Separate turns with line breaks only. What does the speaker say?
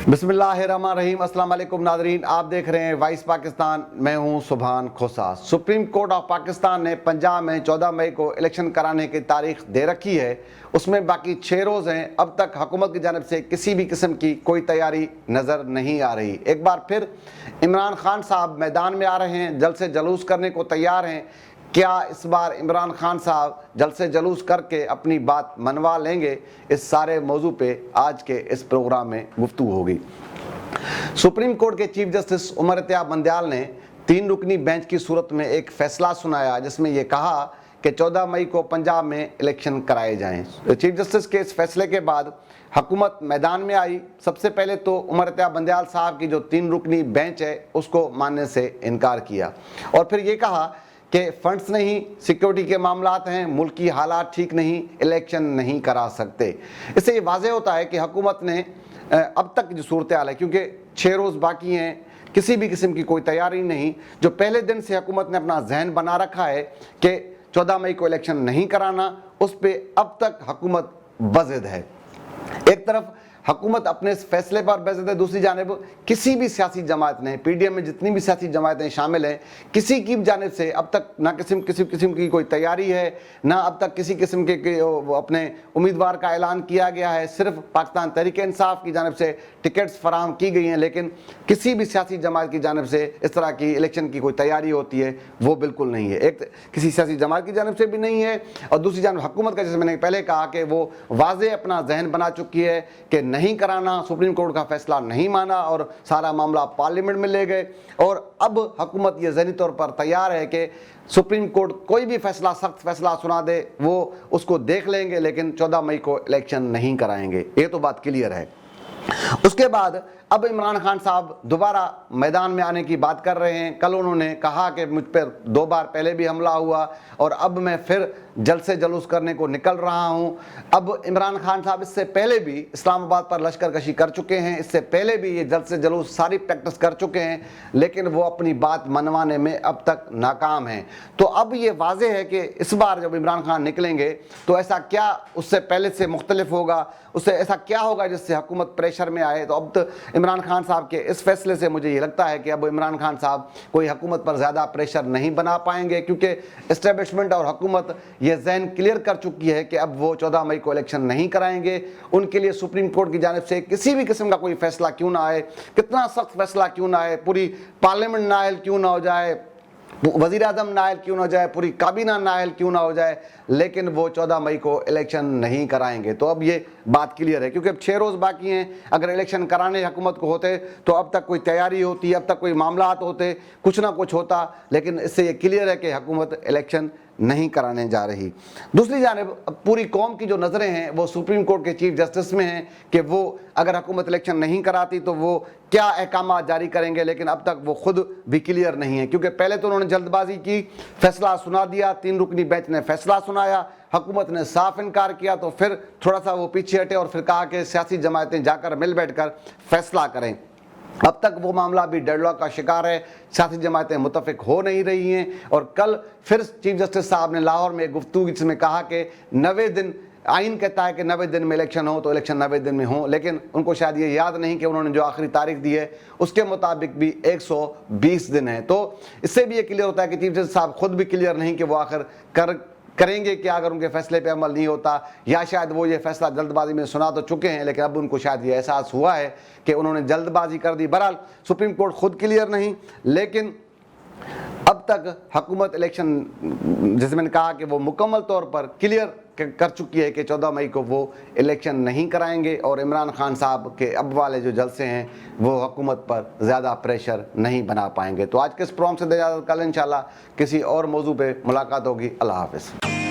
बिस्मिल्लाहिर्रहमानिर्रहीम। अस्सलाम वालेकुम नाज़रीन, आप देख रहे हैं वॉइस पाकिस्तान। मैं हूं सुभान खोसा। सुप्रीम कोर्ट ऑफ पाकिस्तान ने पंजाब में 14 मई को इलेक्शन कराने की तारीख दे रखी है। उसमें बाकी 6 रोज़ हैं। अब तक हुकूमत की जानिब से किसी भी किस्म की कोई तैयारी नज़र नहीं आ रही। एक बार फिर इमरान खान साहब मैदान में आ रहे हैं, जल्द से जुलूस करने को तैयार हैं। क्या इस बार इमरान खान साहब जल्द से जुलूस करके अपनी बात मनवा लेंगे? इस सारे मौजू पे आज के इस प्रोग्राम में गुफ्तगू होगी। सुप्रीम कोर्ट के चीफ जस्टिस उमर इत्तेयाब बंदयाल ने 3 रुकनी बेंच की सूरत में एक फैसला सुनाया, जिसमें यह कहा कि 14 मई को पंजाब में इलेक्शन कराए जाएं। चीफ जस्टिस के इस फैसले के बाद हुकूमत मैदान में आई। सबसे पहले तो उमर इत्तेयाब बंदयाल साहब की जो 3 रुकनी बेंच है उसको मानने से इनकार किया और फिर ये कहा कि फंड्स नहीं, सिक्योरिटी के मामलात हैं, मुल्क की हालात ठीक नहीं, इलेक्शन नहीं करा सकते। इससे ये वाज़ेह होता है कि हुकूमत ने अब तक जो सूरत हाल है, क्योंकि 6 रोज़ बाकी हैं, किसी भी किस्म की कोई तैयारी नहीं। जो पहले दिन से हुकूमत ने अपना जहन बना रखा है कि 14 मई को इलेक्शन नहीं कराना, उस पर अब तक हुकूमत बज़िद है। एक तरफ हुकूमत अपने इस फैसले पर बज़िद है, दूसरी जानिब किसी भी सियासी जमात ने, पीडीएम में जितनी भी सियासी जमातें शामिल हैं, किसी की जानिब से अब तक ना किसी किस्म की कोई तैयारी है, ना अब तक किसी किस्म के अपने उम्मीदवार का ऐलान किया गया है। सिर्फ पाकिस्तान तहरीक-ए-इंसाफ की जानिब से टिकट्स फराहम की गई हैं, लेकिन किसी भी सियासी जमात की जानिब से इस तरह की इलेक्शन की कोई तैयारी होती है वो बिल्कुल नहीं है। एक किसी सियासी जमात की जानिब से भी नहीं है और दूसरी जानिब हुकूमत का, जैसे मैंने पहले कहा, कि वो वाज़ेह अपना जहन बना चुकी है कि नहीं कराना, सुप्रीम कोर्ट का फैसला नहीं माना और सारा मामला पार्लियामेंट में ले गए। और अब हुकूमत ये ज़हनी तौर पर तैयार है कि सुप्रीम कोर्ट कोई भी फैसला, सख्त फैसला सुना दे, वो उसको देख लेंगे, लेकिन 14 मई को इलेक्शन नहीं कराएंगे। ये तो बात क्लियर है। उसके बाद अब इमरान खान साहब दोबारा मैदान में आने की बात कर रहे हैं। कल उन्होंने कहा कि मुझ पर 2 बार पहले भी हमला हुआ और अब मैं फिर जल्द से जुलूस करने को निकल रहा हूं। अब इमरान खान साहब इससे पहले भी इस्लामाबाद पर लश्कर कशी कर चुके हैं, इससे पहले भी ये जल्द से जुलूस सारी प्रैक्टिस कर चुके हैं, लेकिन वो अपनी बात मनवाने में अब तक नाकाम हैं। तो अब ये वाज़ेह है कि इस बार जब इमरान खान निकलेंगे तो ऐसा क्या उससे पहले से मुख्तलिफ होगा, उससे ऐसा क्या होगा जिससे हुकूमत प्रेशर में आए। तो अब तो इमरान खान साहब के इस फैसले से मुझे ये लगता है कि अब इमरान खान साहब कोई हुकूमत पर ज़्यादा प्रेशर नहीं बना पाएंगे, क्योंकि इस्टेब्लिशमेंट और हुकूमत ये जहन क्लियर कर चुकी है कि अब वो 14 मई को इलेक्शन नहीं कराएंगे। उनके लिए सुप्रीम कोर्ट की जानिब से किसी भी किस्म का कोई फैसला क्यों ना आए, कितना सख्त फैसला क्यों ना आए, पूरी पार्लियामेंट नाअहल क्यों ना हो जाए, वज़ीर आज़म नाअहल क्यों ना हो जाए, पूरी काबीना नाअहल क्यों ना हो जाए, लेकिन वो 14 मई को इलेक्शन नहीं कराएंगे। तो अब ये बात क्लियर है, क्योंकि अब 6 रोज़ बाकी हैं। अगर इलेक्शन कराने हुकूमत को होते तो अब तक कोई तैयारी होती, अब तक कोई मामलात होते, कुछ ना कुछ होता, लेकिन इससे ये क्लियर है कि हुकूमत इलेक्शन नहीं कराने जा रही। दूसरी जानिब पूरी कौम की जो नज़रें हैं वो सुप्रीम कोर्ट के चीफ जस्टिस में हैं कि वो अगर हुकूमत इलेक्शन नहीं कराती तो वो क्या अहकाम जारी करेंगे, लेकिन अब तक वो खुद भी क्लियर नहीं है। क्योंकि पहले तो उन्होंने जल्दबाजी की, फैसला सुना दिया, 3 रुकनी बेंच ने फैसला सुनाया, हुकूमत ने साफ इनकार किया, तो फिर थोड़ा सा वो पीछे हटे और फिर कहा कि सियासी जमातें जाकर मिल बैठ कर फैसला करें। अब तक वो मामला भी डेडलॉक का शिकार है, सियासी जमातें मुतफिक हो नहीं रही हैं। और कल फिर चीफ जस्टिस साहब ने लाहौर में एक गुफ्तगू जिसमें कहा कि 90 दिन, आइन कहता है कि 90 दिन में इलेक्शन हो तो इलेक्शन 90 दिन में हो, लेकिन उनको शायद ये याद नहीं कि उन्होंने जो आखिरी तारीख दी है उसके मुताबिक भी 120 दिन है। तो इससे भी ये क्लियर होता है कि चीफ जस्टिस साहब खुद भी क्लियर नहीं कि वो आखिर करेंगे क्या अगर उनके फैसले पे अमल नहीं होता, या शायद वो ये फैसला जल्दबाजी में सुना तो चुके हैं, लेकिन अब उनको शायद ये एहसास हुआ है कि उन्होंने जल्दबाजी कर दी। बहरहाल सुप्रीम कोर्ट खुद क्लियर नहीं, लेकिन अब तक हुकूमत इलेक्शन, जैसे मैंने कहा कि वो मुकम्मल तौर पर क्लियर कर चुकी है कि 14 मई को वो इलेक्शन नहीं कराएंगे और इमरान खान साहब के अब वाले जो जलसे हैं वो हुकूमत पर ज़्यादा प्रेशर नहीं बना पाएंगे। तो आज के इस प्रोग्राम से इजाज़त, कल इंशाल्लाह किसी और मौजू पे मुलाकात होगी। अल्लाह हाफ़िज़।